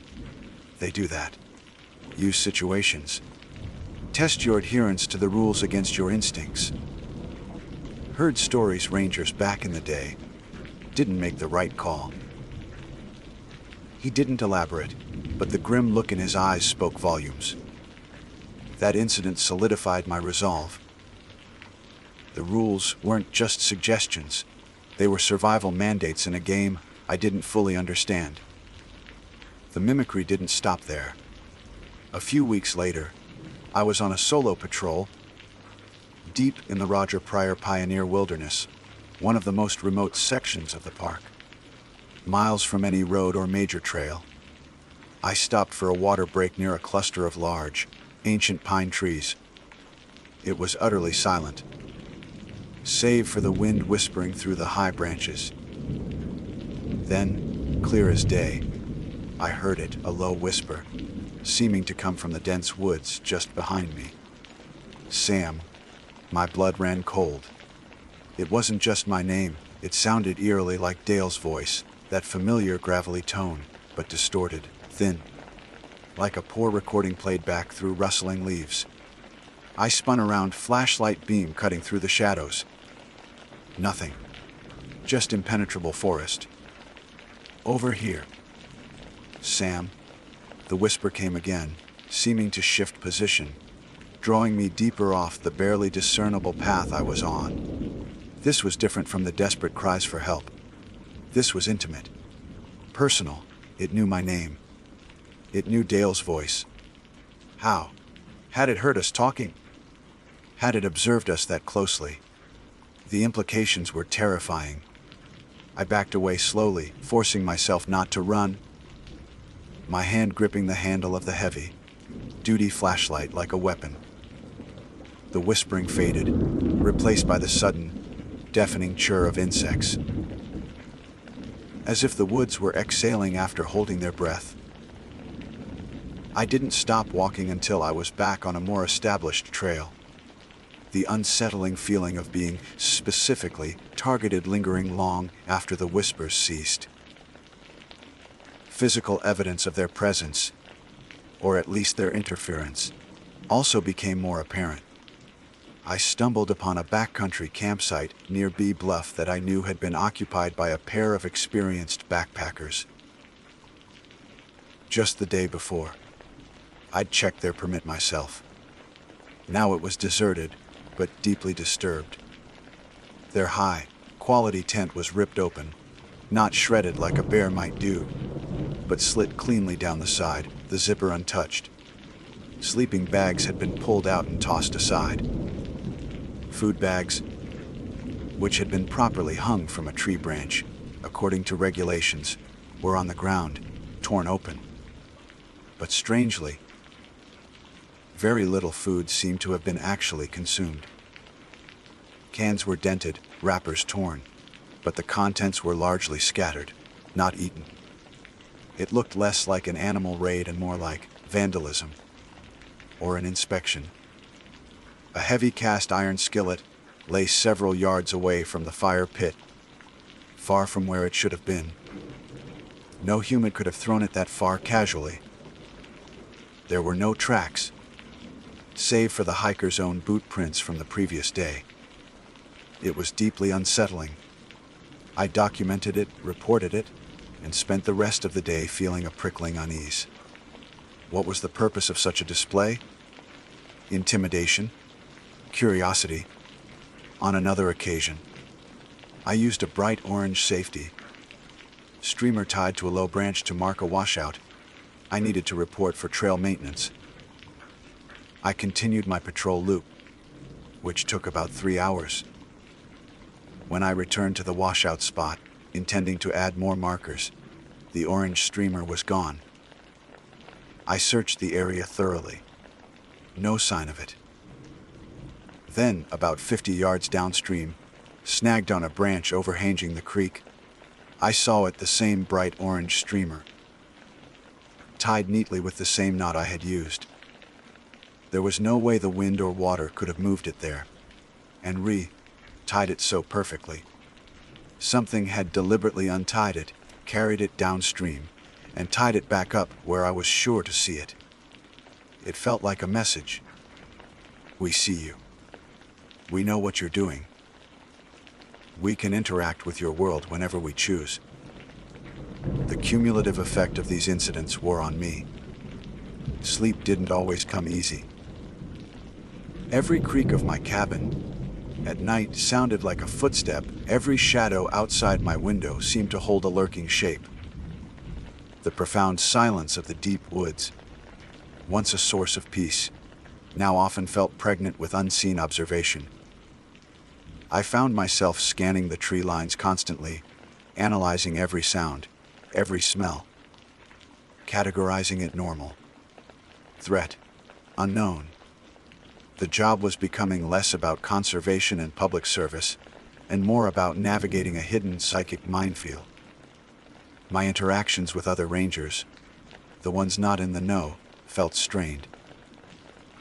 They do that." Use situations. Test your adherence to the rules against your instincts. Heard stories rangers back in the day didn't make the right call. He didn't elaborate, but the grim look in his eyes spoke volumes. That incident solidified my resolve. The rules weren't just suggestions. They were survival mandates in a game I didn't fully understand. The mimicry didn't stop there. A few weeks later, I was on a solo patrol deep in the Roger Pryor Pioneer Wilderness, one of the most remote sections of the park. Miles from any road or major trail. I stopped for a water break near a cluster of large, ancient pine trees. It was utterly silent, save for the wind whispering through the high branches. Then, clear as day, I heard it, a low whisper, seeming to come from the dense woods just behind me. Sam. My blood ran cold. It wasn't just my name, it sounded eerily like Dale's voice, that familiar gravelly tone, but distorted, thin, like a poor recording played back through rustling leaves. I spun around, flashlight beam cutting through the shadows. Nothing. Just impenetrable forest. Over here. Sam. The whisper came again, seeming to shift position, drawing me deeper off the barely discernible path I was on. This was different from the desperate cries for help. This was intimate. Personal. It knew my name. It knew Dale's voice. How? Had it heard us talking? Had it observed us that closely? The implications were terrifying. I backed away slowly, forcing myself not to run, my hand gripping the handle of the heavy-duty flashlight like a weapon. The whispering faded, replaced by the sudden, deafening chirr of insects, as if the woods were exhaling after holding their breath. I didn't stop walking until I was back on a more established trail. The unsettling feeling of being specifically targeted lingering long after the whispers ceased. Physical evidence of their presence, or at least their interference, also became more apparent. I stumbled upon a backcountry campsite near B Bluff that I knew had been occupied by a pair of experienced backpackers. Just the day before, I'd checked their permit myself. Now it was deserted, but deeply disturbed. Their high-quality tent was ripped open, not shredded like a bear might do, but slit cleanly down the side, the zipper untouched. Sleeping bags had been pulled out and tossed aside. Food bags, which had been properly hung from a tree branch, according to regulations, were on the ground, torn open. But strangely, very little food seemed to have been actually consumed. Cans were dented, wrappers torn, but the contents were largely scattered, not eaten. It looked less like an animal raid and more like vandalism, or an inspection. A heavy cast iron skillet lay several yards away from the fire pit, far from where it should have been. No human could have thrown it that far casually. There were no tracks, save for the hiker's own boot prints from the previous day. It was deeply unsettling. I documented it, reported it, and spent the rest of the day feeling a prickling unease. What was the purpose of such a display? Intimidation? Curiosity? On another occasion, I used a bright orange safety streamer tied to a low branch to mark a washout I needed to report for trail maintenance. I continued my patrol loop, which took about 3 hours. When I returned to the washout spot, intending to add more markers, the orange streamer was gone. I searched the area thoroughly. No sign of it. Then, about 50 yards downstream, snagged on a branch overhanging the creek, I saw it, the same bright orange streamer, tied neatly with the same knot I had used. There was no way the wind or water could have moved it there, and tied it so perfectly. Something had deliberately untied it, carried it downstream, and tied it back up where I was sure to see it. It felt like a message. We see you. We know what you're doing. We can interact with your world whenever we choose. The cumulative effect of these incidents wore on me. Sleep didn't always come easy. Every creak of my cabin at night sounded like a footstep. Every shadow outside my window seemed to hold a lurking shape. The profound silence of the deep woods, once a source of peace, now often felt pregnant with unseen observation. I found myself scanning the tree lines constantly, analyzing every sound, every smell, categorizing it: normal, threat, unknown. The job was becoming less about conservation and public service, and more about navigating a hidden psychic minefield. My interactions with other rangers, the ones not in the know, felt strained.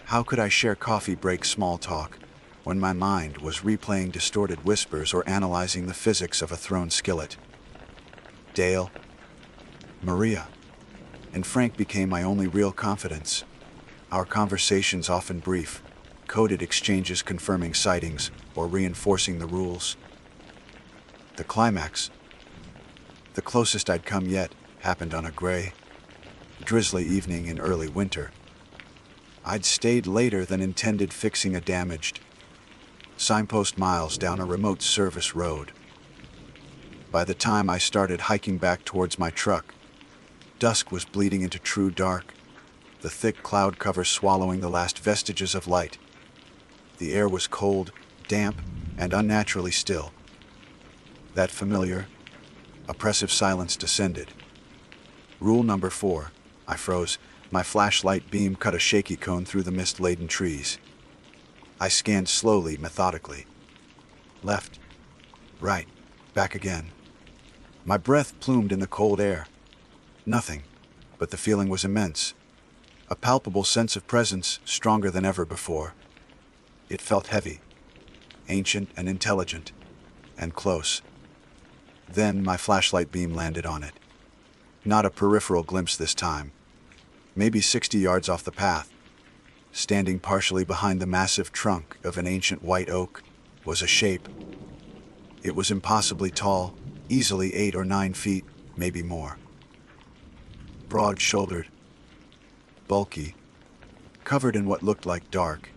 How could I share coffee break small talk when my mind was replaying distorted whispers or analyzing the physics of a thrown skillet? Dale, Maria, and Frank became my only real confidants. Our conversations often brief, coded exchanges confirming sightings or reinforcing the rules. The climax, the closest I'd come yet, happened on a gray, drizzly evening in early winter. I'd stayed later than intended fixing a damaged signpost miles down a remote service road. By the time I started hiking back towards my truck, dusk was bleeding into true dark, the thick cloud cover swallowing the last vestiges of light. The air was cold, damp, and unnaturally still. That familiar, oppressive silence descended. Rule number 4, I froze. My flashlight beam cut a shaky cone through the mist-laden trees. I scanned slowly, methodically. Left, right, back again. My breath plumed in the cold air. Nothing, but the feeling was immense. A palpable sense of presence, stronger than ever before. It felt heavy, ancient and intelligent, and close. Then my flashlight beam landed on it. Not a peripheral glimpse this time. Maybe 60 yards off the path, standing partially behind the massive trunk of an ancient white oak, was a shape. It was impossibly tall, easily 8 or 9 feet, maybe more. Broad-shouldered, bulky, covered in what looked like dark,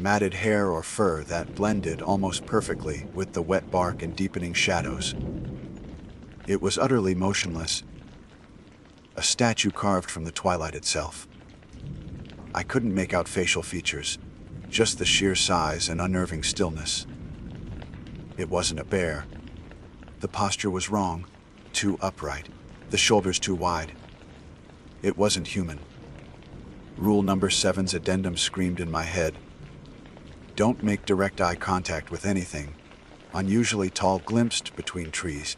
matted hair or fur that blended almost perfectly with the wet bark and deepening shadows. It was utterly motionless, a statue carved from the twilight itself. I couldn't make out facial features, just the sheer size and unnerving stillness. It wasn't a bear. The posture was wrong, too upright, the shoulders too wide. It wasn't human. Rule number 7's addendum screamed in my head. Don't make direct eye contact with anything, unusually tall glimpsed between trees.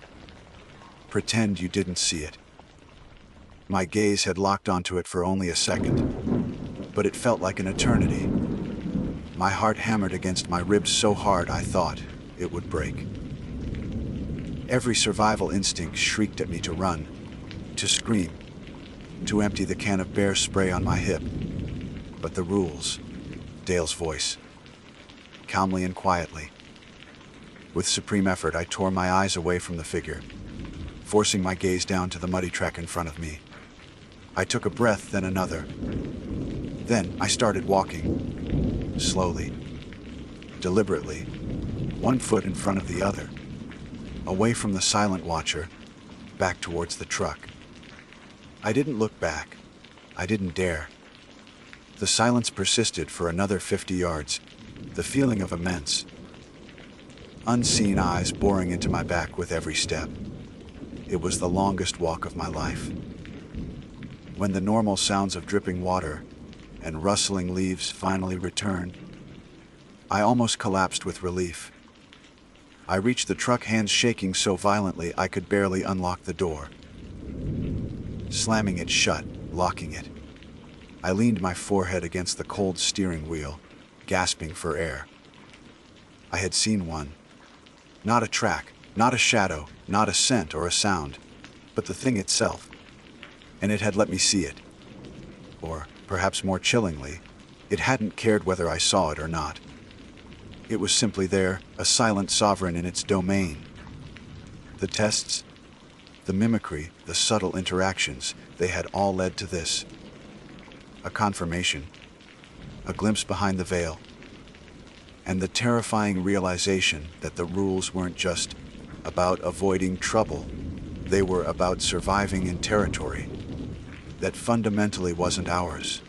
Pretend you didn't see it. My gaze had locked onto it for only a second, but it felt like an eternity. My heart hammered against my ribs so hard I thought it would break. Every survival instinct shrieked at me to run, to scream, to empty the can of bear spray on my hip. But the rules, Dale's voice, calmly and quietly. With supreme effort, I tore my eyes away from the figure, forcing my gaze down to the muddy track in front of me. I took a breath, then another. Then I started walking, slowly, deliberately, one foot in front of the other, away from the silent watcher, back towards the truck. I didn't look back. I didn't dare. The silence persisted for another 50 yards, the feeling of immense, unseen eyes boring into my back with every step. It was the longest walk of my life. When the normal sounds of dripping water and rustling leaves finally returned, I almost collapsed with relief. I reached the truck, hands shaking so violently I could barely unlock the door. Slamming it shut, locking it, I leaned my forehead against the cold steering wheel, gasping for air. I had seen one. Not a track, not a shadow, not a scent or a sound, but the thing itself. And it had let me see it. Or perhaps more chillingly, it hadn't cared whether I saw it or not. It was simply there, a silent sovereign in its domain. The tests, the mimicry, the subtle interactions, they had all led to this. A confirmation, a glimpse behind the veil, and the terrifying realization that the rules weren't just about avoiding trouble, they were about surviving in territory that fundamentally wasn't ours.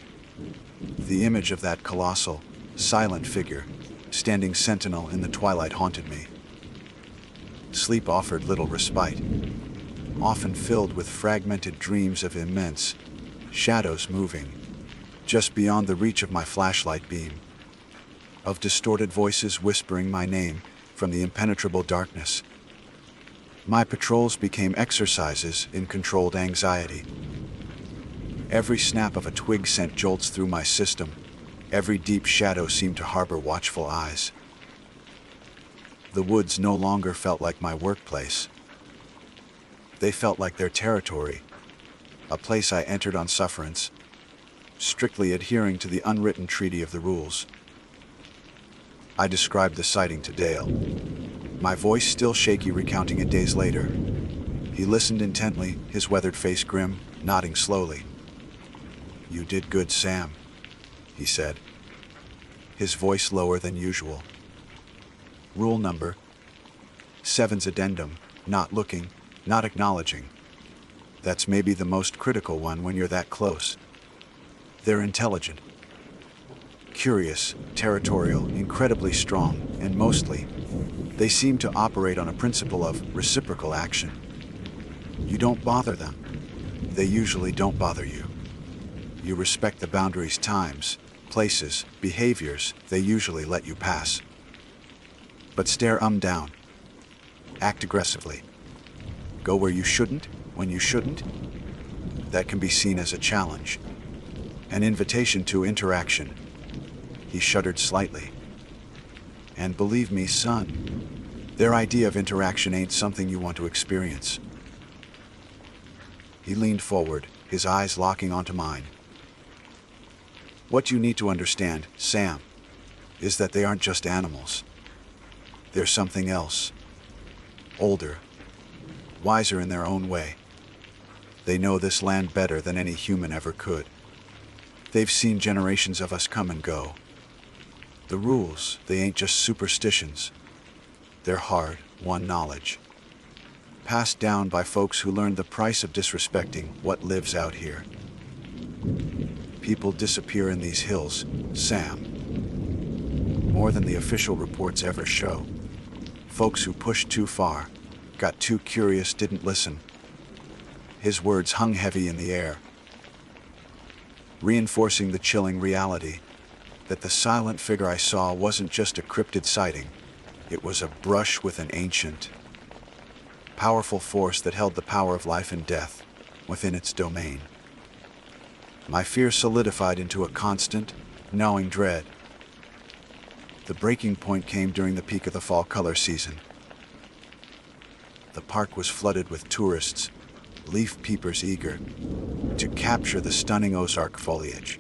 The image of that colossal, silent figure, standing sentinel in the twilight, haunted me. Sleep offered little respite, often filled with fragmented dreams of immense shadows moving just beyond the reach of my flashlight beam, of distorted voices whispering my name from the impenetrable darkness. My patrols became exercises in controlled anxiety. Every snap of a twig sent jolts through my system. Every deep shadow seemed to harbor watchful eyes. The woods no longer felt like my workplace. They felt like their territory, a place I entered on sufferance, strictly adhering to the unwritten treaty of the rules. I described the sighting to Dale, my voice still shaky, recounting it days later. He listened intently, his weathered face grim, nodding slowly. "You did good, Sam," he said, his voice lower than usual. Rule number 7's addendum, not looking, not acknowledging. That's maybe the most critical one when you're that close. They're intelligent, curious, territorial, incredibly strong, and mostly, they seem to operate on a principle of reciprocal action. You don't bother them. They usually don't bother you. You respect the boundaries, times, places, behaviors, they usually let you pass. But stare down. Act aggressively. Go where you shouldn't, when you shouldn't. That can be seen as a challenge. An invitation to interaction. He shuddered slightly. And believe me, son, their idea of interaction ain't something you want to experience. He leaned forward, his eyes locking onto mine. What you need to understand, Sam, is that they aren't just animals. They're something else. Older, wiser in their own way. They know this land better than any human ever could. They've seen generations of us come and go. The rules, they ain't just superstitions. They're hard-won knowledge, passed down by folks who learned the price of disrespecting what lives out here. People disappear in these hills, Sam. More than the official reports ever show. Folks who pushed too far, got too curious, didn't listen. His words hung heavy in the air, reinforcing the chilling reality that the silent figure I saw wasn't just a cryptid sighting. It was a brush with an ancient, powerful force that held the power of life and death within its domain. My fear solidified into a constant, gnawing dread. The breaking point came during the peak of the fall color season. The park was flooded with tourists, leaf peepers eager to capture the stunning Ozark foliage.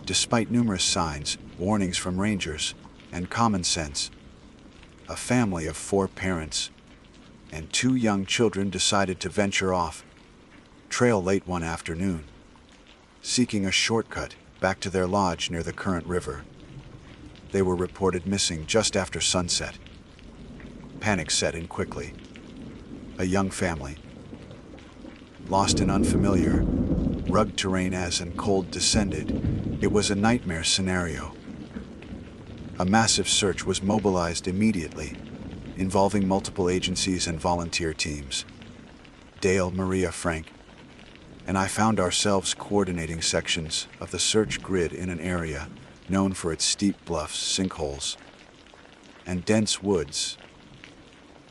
Despite numerous signs, warnings from rangers, and common sense, a family of 4 parents and 2 young children decided to venture off trail late one afternoon, seeking a shortcut back to their lodge near the current river. They were reported missing just after sunset. Panic set in quickly. A young family, lost in unfamiliar, rugged terrain as and cold descended. It was a nightmare scenario. A massive search was mobilized immediately, involving multiple agencies and volunteer teams. Dale, Maria, Frank, and I found ourselves coordinating sections of the search grid in an area known for its steep bluffs, sinkholes, and dense woods.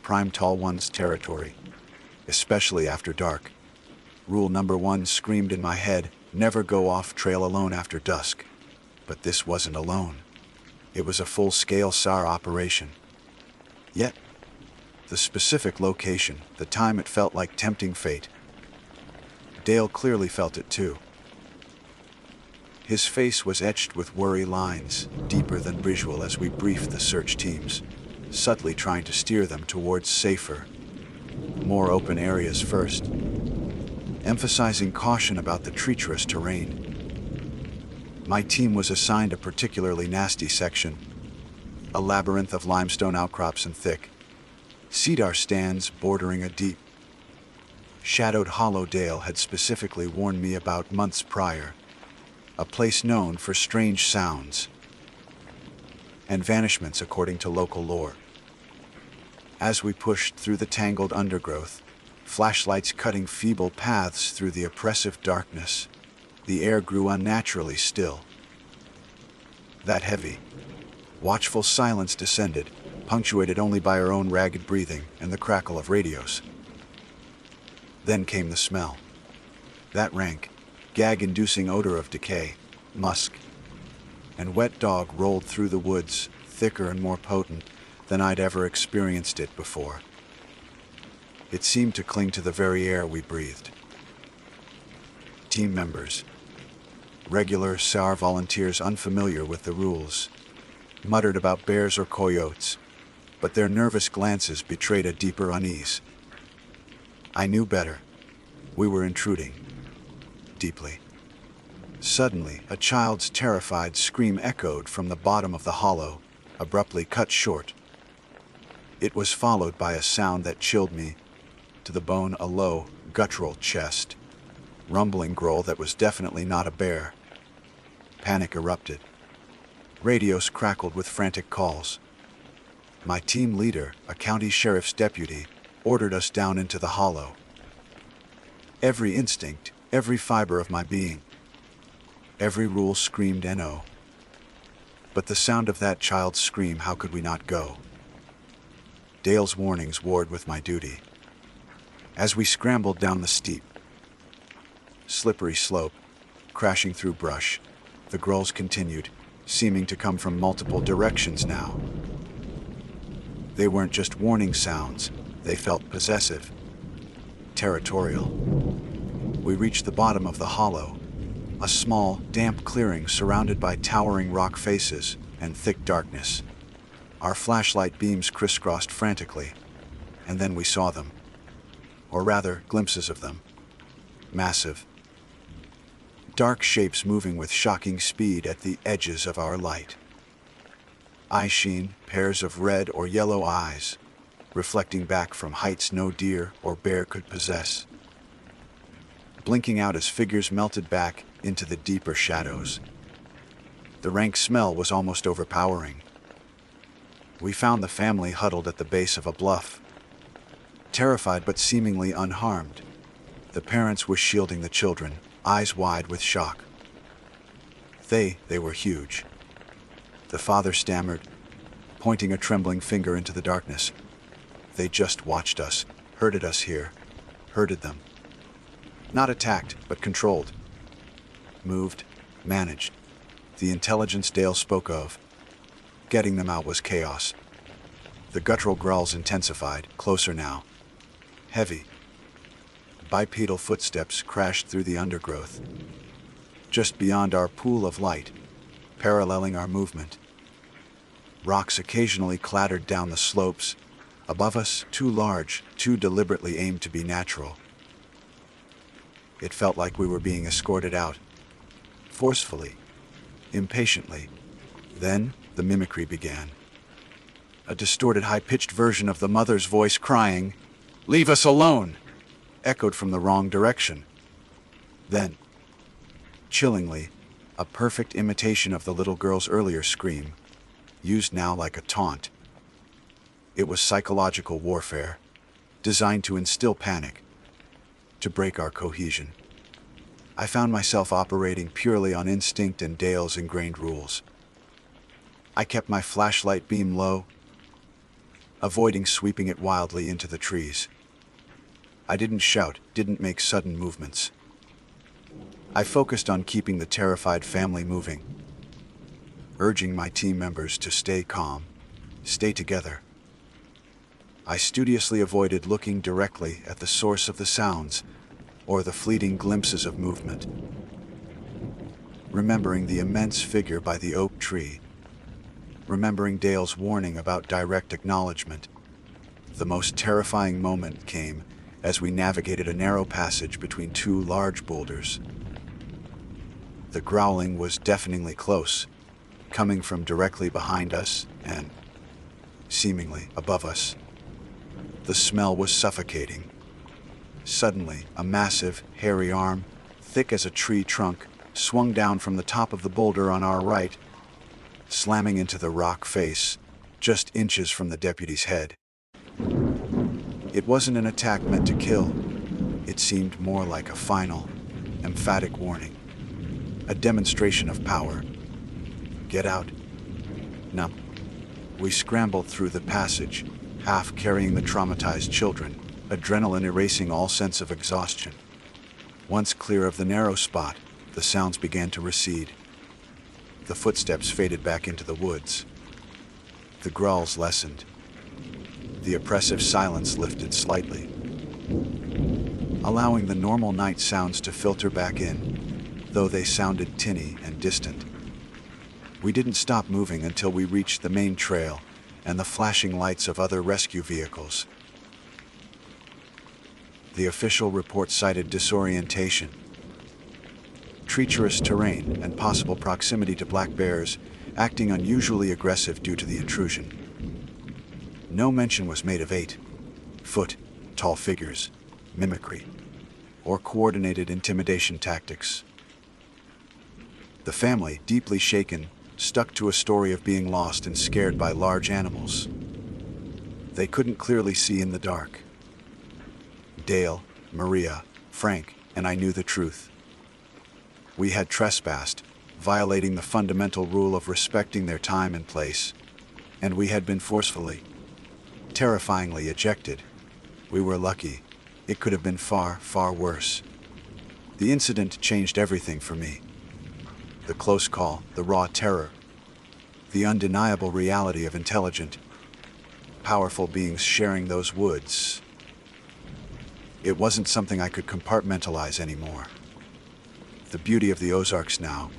Prime Tall One's territory, especially after dark. Rule number 1 screamed in my head, never go off trail alone after dusk. But this wasn't alone. It was a full-scale SAR operation. Yet, the specific location, the time, it felt like tempting fate. Dale clearly felt it too. His face was etched with worry lines, deeper than visual, as we briefed the search teams, subtly trying to steer them towards safer, more open areas first, emphasizing caution about the treacherous terrain. My team was assigned a particularly nasty section, a labyrinth of limestone outcrops and thick cedar stands bordering a deep, shadowed hollow Dale had specifically warned me about months prior, a place known for strange sounds and vanishments according to local lore. As we pushed through the tangled undergrowth, flashlights cutting feeble paths through the oppressive darkness, the air grew unnaturally still. That heavy, watchful silence descended, punctuated only by our own ragged breathing and the crackle of radios. Then came the smell. That rank, gag-inducing odor of decay, musk, and wet dog rolled through the woods, thicker and more potent than I'd ever experienced it before. It seemed to cling to the very air we breathed. Team members, regular SAR volunteers unfamiliar with the rules, muttered about bears or coyotes, but their nervous glances betrayed a deeper unease. I knew better. We were intruding. Deeply. Suddenly, a child's terrified scream echoed from the bottom of the hollow, abruptly cut short. It was followed by a sound that chilled me to the bone, a low, guttural chest, rumbling growl that was definitely not a bear. Panic erupted. Radios crackled with frantic calls. My team leader, a county sheriff's deputy, ordered us down into the hollow. Every instinct, every fiber of my being, every rule screamed NO. But the sound of that child's scream, how could we not go? Dale's warnings warred with my duty. As we scrambled down the steep, slippery slope, crashing through brush, the growls continued, seeming to come from multiple directions now. They weren't just warning sounds, they felt possessive, territorial. We reached the bottom of the hollow, a small, damp clearing surrounded by towering rock faces and thick darkness. Our flashlight beams crisscrossed frantically, and then we saw them. Or rather, glimpses of them. Massive, dark shapes moving with shocking speed at the edges of our light. Eye sheen, pairs of red or yellow eyes, reflecting back from heights no deer or bear could possess. Blinking out as figures melted back into the deeper shadows. The rank smell was almost overpowering. We found the family huddled at the base of a bluff, terrified but seemingly unharmed. The parents were shielding the children, eyes wide with shock. They were huge. The father stammered, pointing a trembling finger into the darkness. They just watched us, herded us here, herded them. Not attacked, but controlled. Moved, managed. The intelligence Dale spoke of. Getting them out was chaos. The guttural growls intensified, closer now. Heavy. Bipedal footsteps crashed through the undergrowth. Just beyond our pool of light, paralleling our movement. Rocks occasionally clattered down the slopes. Above us, too large, too deliberately aimed to be natural. It felt like we were being escorted out. Forcefully. Impatiently. Then, the mimicry began. A distorted, high-pitched version of the mother's voice crying, "Leave us alone!" echoed from the wrong direction. Then, chillingly, a perfect imitation of the little girl's earlier scream, used now like a taunt. It was psychological warfare, designed to instill panic, to break our cohesion. I found myself operating purely on instinct and Dale's ingrained rules. I kept my flashlight beam low, avoiding sweeping it wildly into the trees. I didn't shout, didn't make sudden movements. I focused on keeping the terrified family moving, urging my team members to stay calm, stay together. I studiously avoided looking directly at the source of the sounds or the fleeting glimpses of movement. remembering the immense figure by the oak tree, remembering Dale's warning about direct acknowledgement. The most terrifying moment came as we navigated a narrow passage between two large boulders. The growling was deafeningly close, coming from directly behind us and, seemingly, above us. The smell was suffocating. Suddenly, a massive, hairy arm, thick as a tree trunk, swung down from the top of the boulder on our right, slamming into the rock face, just inches from the deputy's head. It wasn't an attack meant to kill. It seemed more like a final, emphatic warning. A demonstration of power. Get out. No. We scrambled through the passage, half carrying the traumatized children, adrenaline erasing all sense of exhaustion. Once clear of the narrow spot, the sounds began to recede. The footsteps faded back into the woods. The growls lessened. The oppressive silence lifted slightly, allowing the normal night sounds to filter back in, though they sounded tinny and distant. We didn't stop moving until we reached the main trail and the flashing lights of other rescue vehicles. The official report cited disorientation, treacherous terrain, and possible proximity to black bears, acting unusually aggressive due to the intrusion. No mention was made of 8-foot tall figures, mimicry, or coordinated intimidation tactics. The family, deeply shaken, stuck to a story of being lost and scared by large animals. They couldn't clearly see in the dark. Dale, Maria, Frank, and I knew the truth. We had trespassed, violating the fundamental rule of respecting their time and place, and we had been forcefully, terrifyingly ejected. We were lucky. It could have been far, far worse. The incident changed everything for me. The close call, the raw terror, the undeniable reality of intelligent, powerful beings sharing those woods. It wasn't something I could compartmentalize anymore. The beauty of the Ozarks now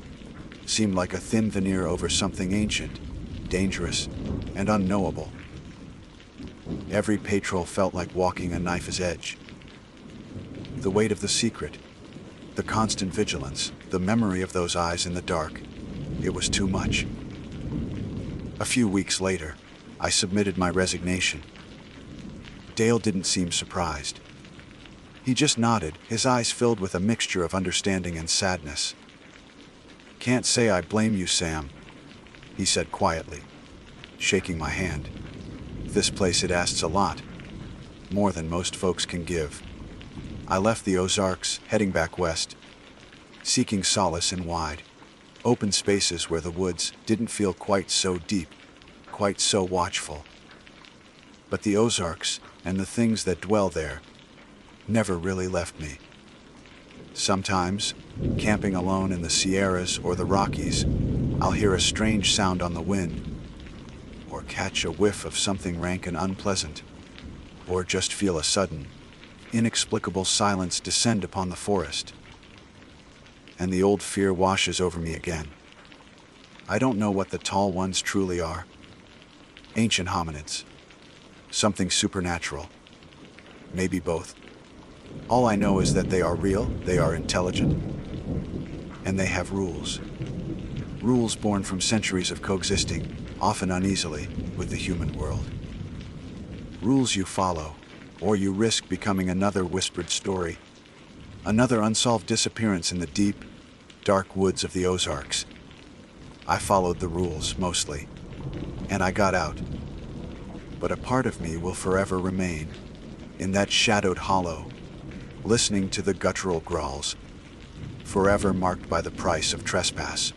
seemed like a thin veneer over something ancient, dangerous, and unknowable. Every patrol felt like walking a knife's edge. The weight of the secret, the constant vigilance, the memory of those eyes in the dark, it was too much. A few weeks later, I submitted my resignation. Dale didn't seem surprised. He just nodded, his eyes filled with a mixture of understanding and sadness. "Can't say I blame you, Sam," he said quietly, shaking my hand. "This place, it asks a lot, more than most folks can give." I left the Ozarks, heading back west, seeking solace in wide, open spaces where the woods didn't feel quite so deep, quite so watchful. But the Ozarks, and the things that dwell there, never really left me. Sometimes, camping alone in the Sierras or the Rockies, I'll hear a strange sound on the wind, or catch a whiff of something rank and unpleasant, or just feel a sudden, inexplicable silence descend upon the forest. And the old fear washes over me again. I don't know what the tall ones truly are. Ancient hominids. Something supernatural. Maybe both. All I know is that they are real, they are intelligent, and they have rules. Rules born from centuries of coexisting, often uneasily, with the human world. Rules you follow, or you risk becoming another whispered story, another unsolved disappearance in the deep, dark woods of the Ozarks. I followed the rules, mostly, and I got out. But a part of me will forever remain in that shadowed hollow, listening to the guttural growls, forever marked by the price of trespass.